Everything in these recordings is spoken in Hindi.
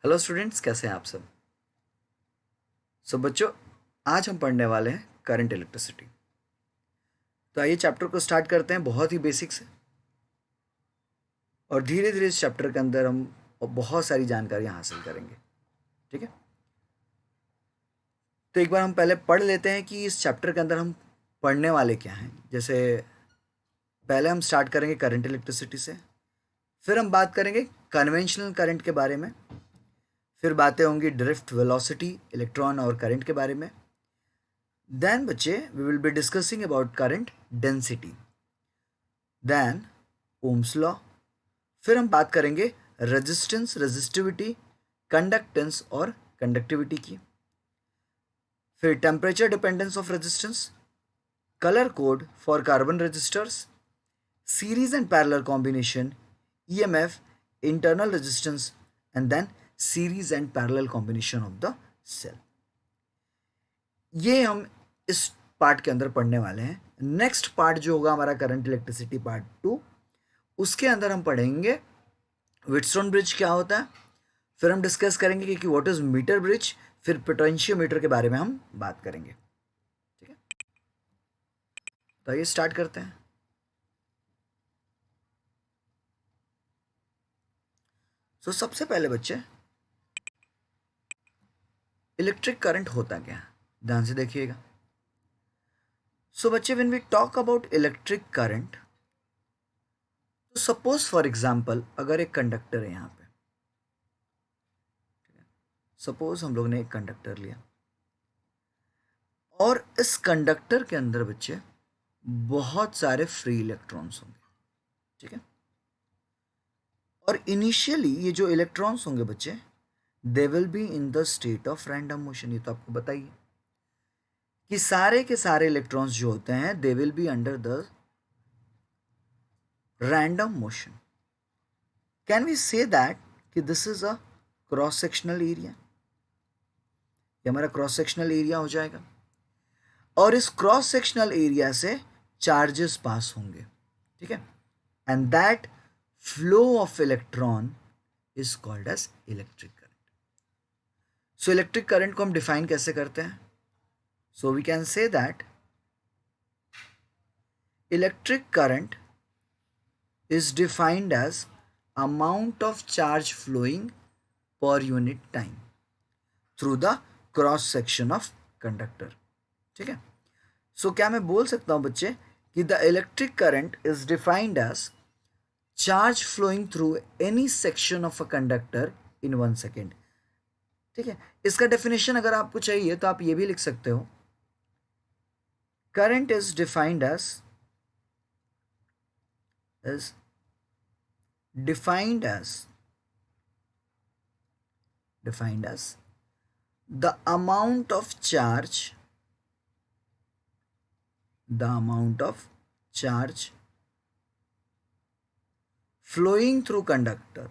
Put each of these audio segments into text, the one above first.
हेलो स्टूडेंट्स, कैसे हैं आप सब। बच्चों, आज हम पढ़ने वाले हैं करंट इलेक्ट्रिसिटी। तो आइए चैप्टर को स्टार्ट करते हैं बहुत ही बेसिक से, और धीरे धीरे इस चैप्टर के अंदर हम बहुत सारी जानकारियां हासिल करेंगे। ठीक है, तो एक बार हम पहले पढ़ लेते हैं कि इस चैप्टर के अंदर हम पढ़ने वाले क्या हैं। जैसे पहले हम स्टार्ट करेंगे करंट इलेक्ट्रिसिटी से, फिर हम बात करेंगे कन्वेंशनल करंट के बारे में, फिर बातें होंगी ड्रिफ्ट, वेलोसिटी, इलेक्ट्रॉन और करंट के बारे में। देन बच्चे we will be discussing about current density, then Ohm's law, फिर हम बात करेंगे रेजिस्टेंस, रेजिस्टिविटी, कंडक्टेंस और कंडक्टिविटी की, फिर temperature dependence of resistance, colour code for carbon resistors, series and parallel combination, EMF, internal resistance, and then series and parallel combination of the cell. ये हम इस पार्ट के अंदर पढ़ने वाले हैं। नेक्स्ट पार्ट जो होगा हमारा करंट इलेक्ट्रिसिटी पार्ट 2, उसके अंदर हम पढ़ेंगे व्हीटस्टोन ब्रिज क्या होता है, फिर हम डिस्कस करेंगे कि व्हाट इज मीटर ब्रिज, फिर पोटेंशियोमीटर के बारे में हम बात करेंगे। ठीक है, तो आइए स्टार्ट करते हैं। सबसे पहले बच्चे, इलेक्ट्रिक करंट होता क्या है, ध्यान से देखिएगा। बच्चे, when we talk about electric current, तो सपोज फॉर एग्जांपल अगर एक कंडक्टर है यहाँ पे, सपोज हम लोग ने एक कंडक्टर लिया और इस कंडक्टर के अंदर बच्चे बहुत सारे फ्री इलेक्ट्रॉन्स होंगे। ठीक है, और इनिशियली ये जो इलेक्ट्रॉन्स होंगे बच्चे, दे will be in the state of random motion. ये तो आपको बताइए कि सारे के सारे इलेक्ट्रॉन्स जो होते हैं they will be under the random motion. Can we say that कि this is a cross sectional area, ये हमारा क्रॉस सेक्शनल एरिया हो जाएगा, और इस क्रॉस सेक्शनल एरिया से चार्जेस पास होंगे। ठीक है, and that flow of electron is called as electric current. Electric current को हम डिफाइन कैसे करते हैं? We can say that electric current is defined as amount of charge flowing per unit time through the cross section of conductor। ठीक है, क्या मैं बोल सकता हूं बच्चे कि the electric current is defined as charge flowing through any section of a conductor in 1 second. ठीक है, इसका डेफिनेशन अगर आपको चाहिए तो आप ये भी लिख सकते हो, current is defined as defined as the amount of charge flowing through conductor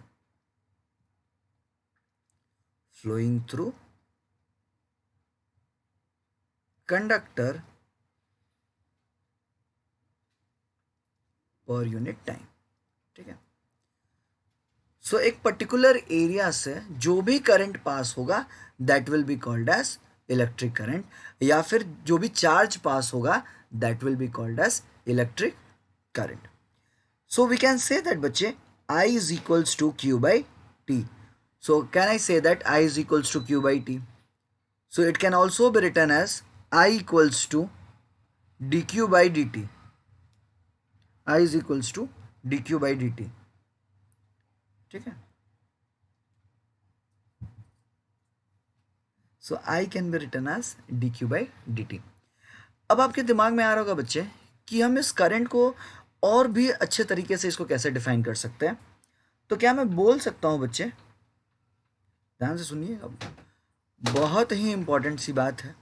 per unit time। ठीक है, एक पर्टिकुलर एरिया से जो भी करंट पास होगा that will be called as electric current, या फिर जो भी चार्ज पास होगा that will be called as electric current. We can say that बच्चे I is equals to Q by T। can I say that I is equals to Q by T? It can also be written as I equals to dQ by dt। I is equals to dQ by dt। ठीक है, I can be written as dQ by dt। अब आपके दिमाग में आ रहा होगा बच्चे कि हम इस करंट को और भी अच्छे तरीके से इसको कैसे डिफाइन कर सकते हैं। तो क्या मैं बोल सकता हूं बच्चे, ध्यान से सुनिएगा, बहुत ही इंपॉर्टेंट सी बात है,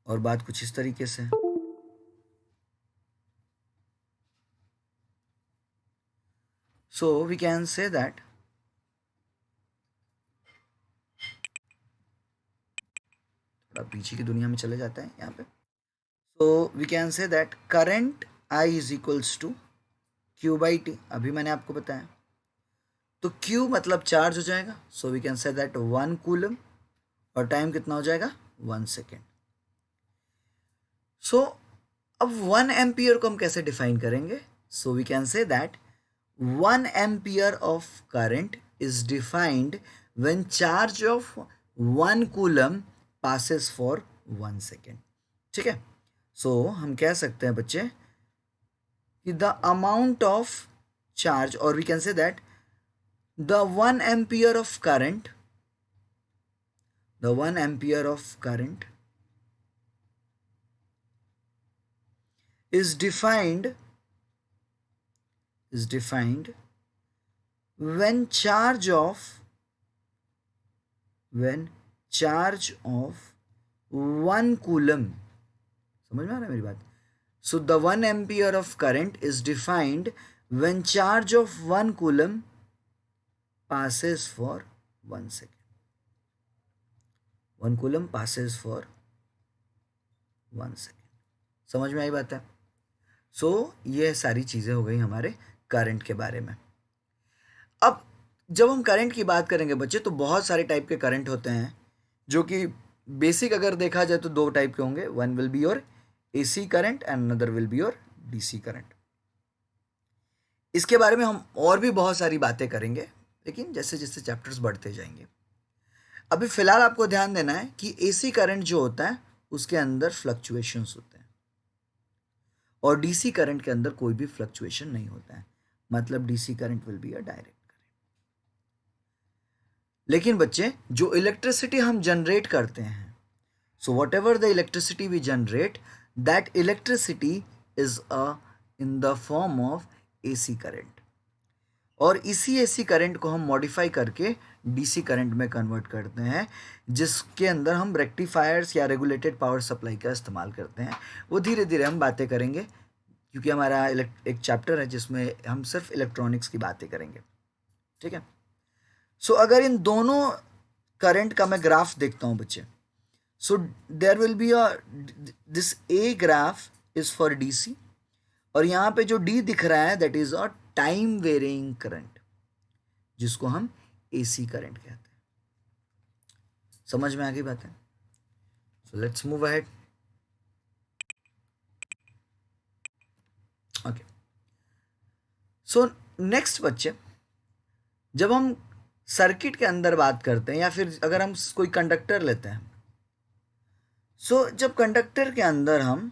और बात कुछ इस तरीके से, वी कैन से दैट थोड़ा पीछे की दुनिया में चले जाता है यहाँ पे। We can say that current I is equals to Q by T। अभी मैंने आपको बताया, तो Q मतलब चार्ज हो जाएगा, so we can say that 1 coulomb, और टाइम कितना हो जाएगा 1 सेकेंड। सो अब 1 एम्पियर को हम कैसे डिफाइन करेंगे? So we can say that 1 ampere of current is defined when charge of 1 coulomb passes for 1 second. ठीक है, सो हम कह सकते हैं बच्चे कि द अमाउंट ऑफ चार्ज, और we can say that the 1 ampere of current, the 1 ampere of current is defined when charge of 1 coulomb, समझ में आ रहा है मेरी बात? So the 1 ampere of current is defined when charge of 1 coulomb passes for 1 second. 1 coulomb passes for 1 second. समझ में आई बात है? सो ये सारी चीज़ें हो गई हमारे करंट के बारे में। अब जब हम करंट की बात करेंगे बच्चे, तो बहुत सारे टाइप के करंट होते हैं, जो कि बेसिक अगर देखा जाए तो 2 टाइप के होंगे। One will be your AC current and another will be your DC current. इसके बारे में हम और भी बहुत सारी बातें करेंगे, लेकिन जैसे जैसे चैप्टर्स बढ़ते जाएंगे। अभी फिलहाल आपको ध्यान देना है कि AC करंट जो होता है उसके अंदर फ्लक्चुएशंस होते हैं, और DC करंट के अंदर कोई भी फ्लक्चुएशन नहीं होता है, मतलब DC current will be a direct current. लेकिन बच्चे जो इलेक्ट्रिसिटी हम जनरेट करते हैं, so whatever the electricity we generate, that electricity is in the form of AC current, और इसी AC करंट को हम मॉडिफाई करके DC करंट में कन्वर्ट करते हैं, जिसके अंदर हम रेक्टिफायर्स या रेगुलेटेड पावर सप्लाई का इस्तेमाल करते हैं। वो धीरे धीरे हम बातें करेंगे, क्योंकि हमारा एक चैप्टर है जिसमें हम सिर्फ इलेक्ट्रॉनिक्स की बातें करेंगे। ठीक है, सो अगर इन दोनों करंट का मैं ग्राफ देखता हूँ बच्चे, so there will be this A graph is for DC, और यहाँ पे जो D दिख रहा है that is a time varying current, जिसको हम AC करंट कहते हैं। समझ में आ गई बात है? So let's move ahead. Okay, so next बच्चे, जब हम सर्किट के अंदर बात करते हैं, या फिर अगर हम कोई कंडक्टर लेते हैं, सो जब कंडक्टर के अंदर हम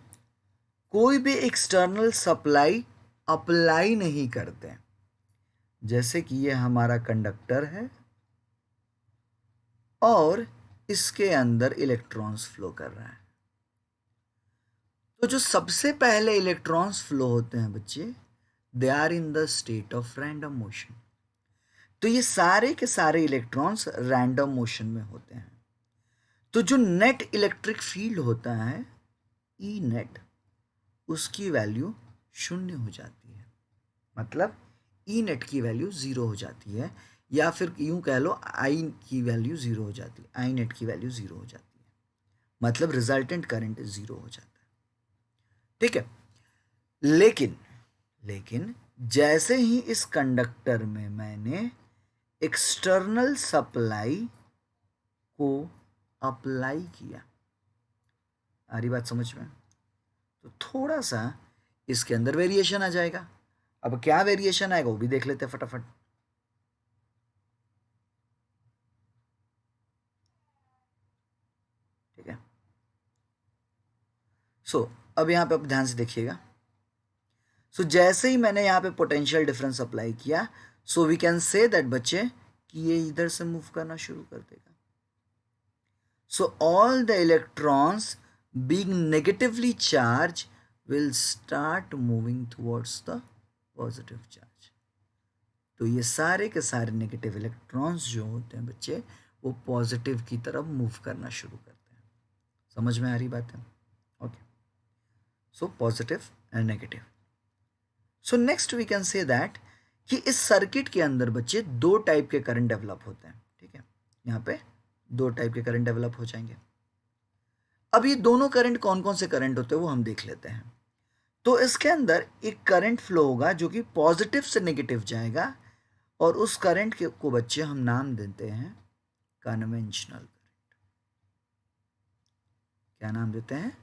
कोई भी एक्सटर्नल सप्लाई अप्लाई नहीं करते, जैसे कि ये हमारा कंडक्टर है और इसके अंदर इलेक्ट्रॉन्स फ्लो कर रहा है, तो जो सबसे पहले इलेक्ट्रॉन्स फ्लो होते हैं बच्चे, they are in the state of random motion. तो ये सारे के सारे इलेक्ट्रॉन्स रैंडम मोशन में होते हैं। तो जो नेट इलेक्ट्रिक फील्ड होता है ई नेट, उसकी वैल्यू 0 हो जाती है, मतलब ई नेट की वैल्यू 0 हो जाती है, या फिर यूं कह लो आई की वैल्यू 0 हो जाती है, आई नेट की वैल्यू 0 हो जाती है, मतलब रिजल्टेंट करंट 0 हो जाता है। ठीक है, लेकिन जैसे ही इस कंडक्टर में मैंने एक्सटर्नल सप्लाई को अप्लाई किया, आ रही बात समझ में, तो थोड़ा सा इसके अंदर वेरिएशन आ जाएगा। अब क्या वेरिएशन आएगा वो भी देख लेते हैं फटाफट। ठीक है, सो अब यहां पे आप ध्यान से देखिएगा। सो जैसे ही मैंने यहाँ पे पोटेंशियल डिफरेंस अप्लाई किया, so we can say that बच्चे कि ये इधर से मूव करना शुरू कर देगा। So all the electrons being negatively charge will start moving towards the positive charge. तो ये सारे के सारे नेगेटिव इलेक्ट्रॉन्स जो होते हैं बच्चे, वो पॉजिटिव की तरफ मूव करना शुरू करते हैं। समझ में आ रही बात है? Okay, so positive and negative. So next we can say that कि इस सर्किट के अंदर बच्चे 2 टाइप के करंट डेवलप होते हैं। ठीक है, यहाँ पे 2 टाइप के करंट डेवलप हो जाएंगे। अब ये दोनों करंट कौन कौन से करंट होते हैं वो हम देख लेते हैं। तो इसके अंदर एक करंट फ्लो होगा जो कि पॉजिटिव से नेगेटिव जाएगा, और उस करंट के को बच्चे हम नाम देते हैं कन्वेंशनल करंट। क्या नाम देते हैं?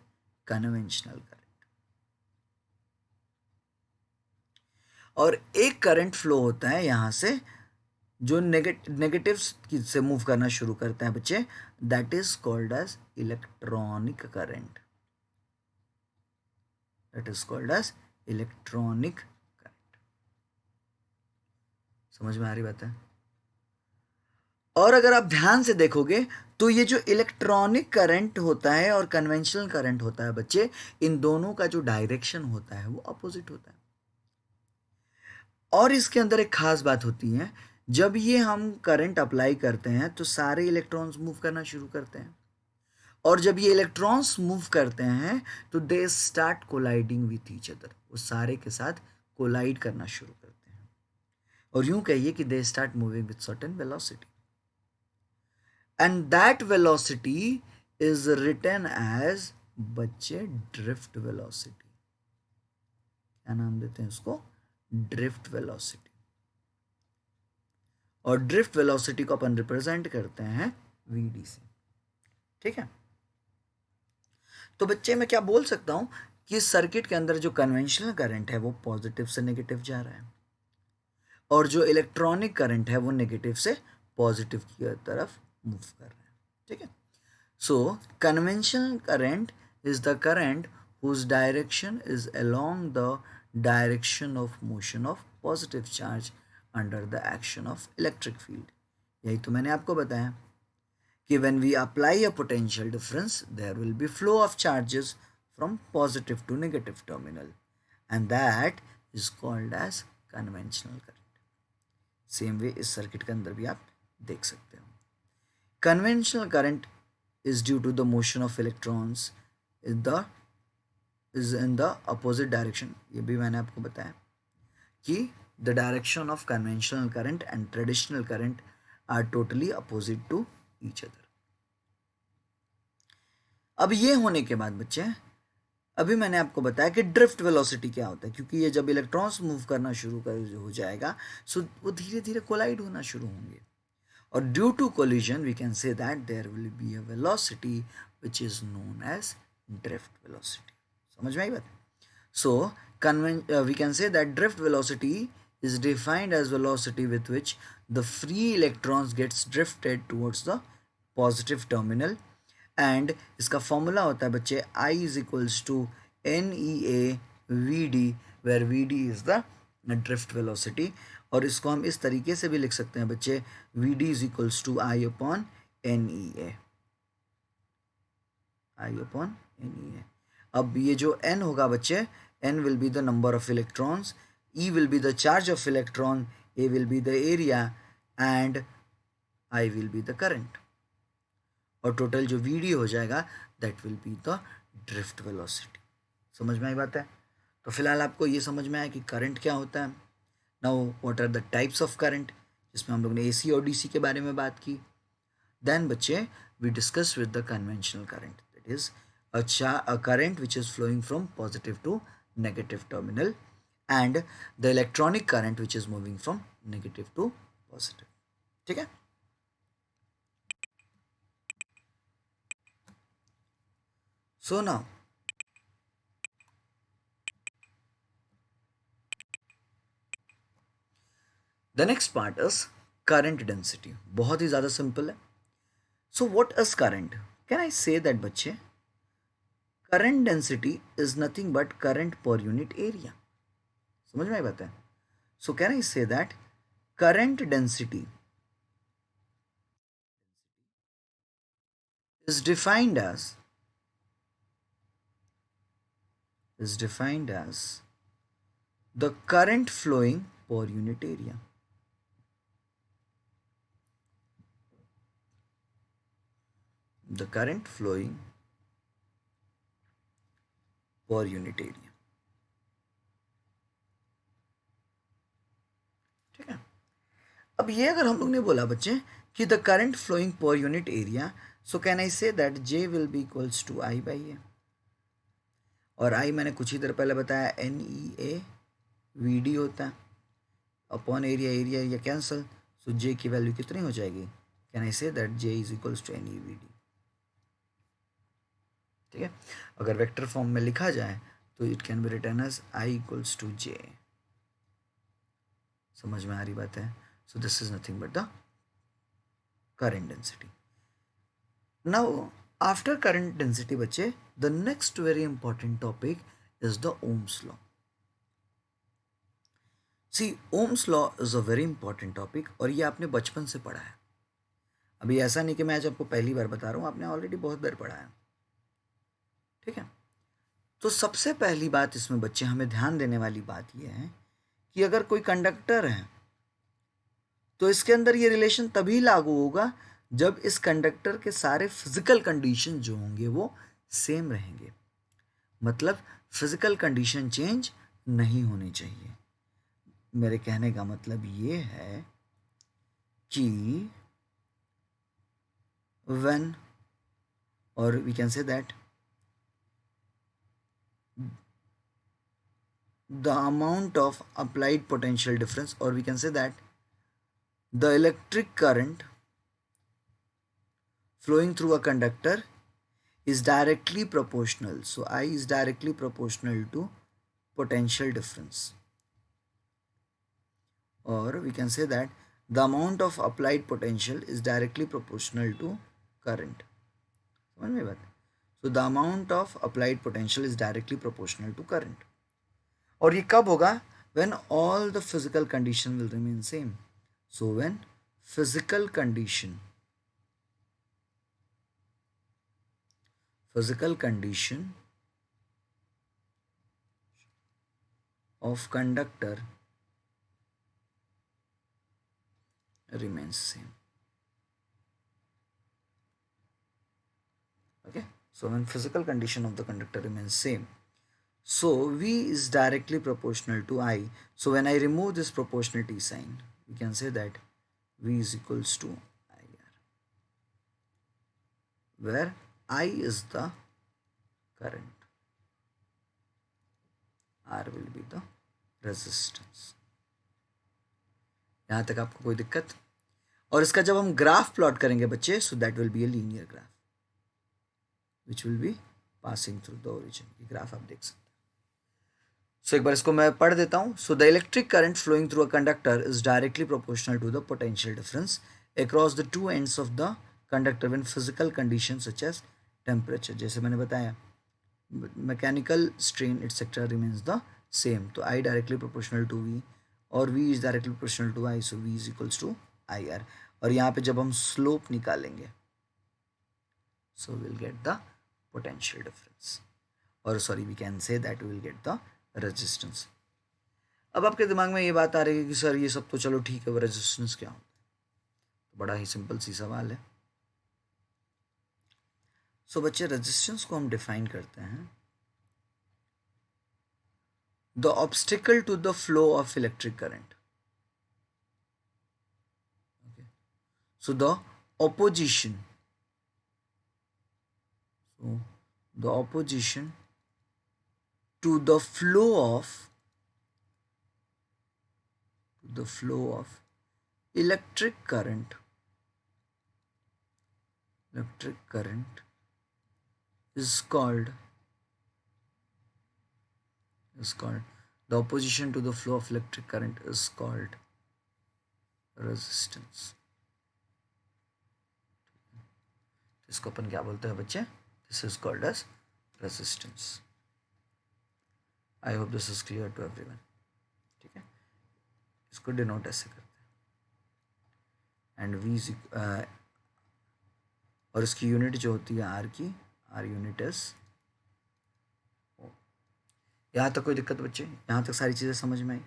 Conventional current. और एक करंट फ्लो होता है यहां से जो नेगेटिव्स से मूव करना शुरू करते हैं बच्चे, that is called as electronic current. That is called as electronic current. समझ में आ रही बात है? और अगर आप ध्यान से देखोगे तो ये जो इलेक्ट्रॉनिक करंट होता है और कन्वेंशनल करंट होता है बच्चे, इन दोनों का जो डायरेक्शन होता है वो अपोजिट होता है। और इसके अंदर एक खास बात होती है, जब ये हम करंट अप्लाई करते हैं तो सारे इलेक्ट्रॉन्स मूव करना शुरू करते हैं, और जब ये इलेक्ट्रॉन्स मूव करते हैं तो they start colliding with each other. वो सारे के साथ कोलाइड करना शुरू करते हैं, और यूं कहिए कि they start moving with certain velocity, and that velocity is written as बच्चे ड्रिफ्ट वेलोसिटी। क्या नाम देते हैं उसको? Drift velocity. और ड्रिफ्ट वेलोसिटी को अपन रिप्रेजेंट करते हैं वीडी से। ठीक है, तो बच्चे मैं क्या बोल सकता हूं कि सर्किट के अंदर जो कन्वेंशनल करंट है वो पॉजिटिव से नेगेटिव जा रहा है, और जो इलेक्ट्रॉनिक करंट है वो नेगेटिव से पॉजिटिव की तरफ मूव कर रहा है। ठीक है, so conventional current is the current whose direction is along the direction of motion of positive charge under the action of electric field। यही तो मैंने आपको बताया कि when we apply a potential difference there will be flow of charges from positive to negative terminal, and that is called as conventional current। Same way इस सर्किट के अंदर भी आप देख सकते हो। Conventional current is due to the motion of electrons is in the opposite direction। ये भी मैंने आपको बताया कि the direction of conventional current and traditional current are totally opposite to each other। अब ये होने के बाद बच्चे, अभी मैंने आपको बताया कि ड्रिफ्ट वेलोसिटी क्या होता है, क्योंकि ये जब इलेक्ट्रॉन्स मूव करना शुरू हो जाएगा सो वो धीरे धीरे कोलाइड होना शुरू होंगे, और due to collision we can say that there will be a velocity which is known as drift velocity. समझ में आई बात? So we can say that drift velocity is defined as velocity with which the free electrons gets drifted towards the positive terminal, and इसका फॉर्मूला होता है बच्चे I is equals to NEA VD, where VD is the drift velocity। और इसको हम इस तरीके से भी लिख सकते हैं बच्चे VD is equals to I upon NEA। I upon NEA। अब ये जो n होगा बच्चे, n will be the number of electrons, E will be the charge of electron, A will be the area, and I will be the current। और टोटल जो VD हो जाएगा that will be the drift velocity। समझ में आई बात है? तो फिलहाल आपको ये समझ में आया कि करंट क्या होता है। Now what are the types of current, जिसमें हम लोग ने AC और DC के बारे में बात की। देन बच्चे we discuss with the conventional current, that is a current which is flowing from positive to negative terminal, and the electronic current which is moving from negative to positive। ठीक है, so now the next part is current density। बहुत ही ज़्यादा सिंपल है। so what is current? can I say that बच्चे current density is nothing but current per unit area। समझ में आई बात है? so can I say that current density is defined as the current flowing per unit area। the current flowing per unit area। ठीक है, अब ये अगर हम लोग ने बोला बच्चे कि the current flowing per unit area, so can I say that J will be equals to I by A. और I मैंने कुछ ही देर पहले बताया NEA VD होता है, upon area, area cancel, so J की वैल्यू कितनी हो जाएगी? Can I say that J is equals to N E V D. ठीक है, अगर वेक्टर फॉर्म में लिखा जाए तो it can be written as I equals to J. समझ में आ रही बात है? So this is nothing but the current density. Now after current density बच्चे, the next very important topic is the Ohm's law. See, Ohm's law is a very important topic और ये आपने बचपन से पढ़ा है। अभी ऐसा नहीं कि मैं आज आपको पहली बार बता रहा हूँ, आपने ऑलरेडी बहुत बार पढ़ा है। ठीक है, तो सबसे पहली बात इसमें बच्चे हमें ध्यान देने वाली बात यह है कि अगर कोई कंडक्टर है तो इसके अंदर ये रिलेशन तभी लागू होगा जब इस कंडक्टर के सारे फिजिकल कंडीशन जो होंगे वो सेम रहेंगे। मतलब फिजिकल कंडीशन चेंज नहीं होनी चाहिए। मेरे कहने का मतलब ये है कि when, or we can say that the amount of applied potential difference, or we can say that the electric current flowing through a conductor is directly proportional. So I is directly proportional to potential difference, or we can say that the amount of applied potential is directly proportional to current. समझ में बात? So the amount of applied potential is directly proportional to current. और ये कब होगा? When all the physical condition will remain same. So when physical condition of conductor remains same. Okay, so when physical condition of the conductor remains same, so V is directly proportional to I. So when I remove this proportionality sign, we can say that V is equals to IR, where I is the current, R will be the resistance. यहाँ तक आपको कोई दिक्कत? और इसका जब हम ग्राफ प्लॉट करेंगे बच्चे, so that will be a linear graph which will be passing through the origin. ये ग्राफ आप देख सकते हैं। सो एक बार इसको मैं पढ़ देता हूँ। So the electric current flowing through a conductor is directly proportional to the potential difference across the two ends of the conductor when physical condition such as temperature, जैसे मैंने बताया, mechanical strain etcetera remains the same. तो I directly proportional to V और V is directly proportional to I, so V is equals to I R. और यहाँ पे जब हम स्लोप निकालेंगे, so will get the potential difference, और sorry we can say that will get the resistance. अब आपके दिमाग में ये बात आ रही है कि सर ये सब तो चलो ठीक है, वो रेजिस्टेंस क्या होता है? तो बड़ा ही सिंपल सी सवाल है। सो बच्चे, रेजिस्टेंस को हम डिफाइन करते हैं the obstacle to the flow of electric current. So the opposition to the flow of electric current is called the opposition to the flow of electric current is called resistance. इसको अपन क्या बोलते हैं बच्चे? This is called as resistance. I hope this is clear to everyone. ठीक है, इसको डिनोट ऐसे करते हैं, एंड वी और इसकी यूनिट जो होती है आर की, आर यूनिट इज ओम। यहाँ तक कोई दिक्कत बच्चे? यहाँ तक सारी चीज़ें समझ में आई?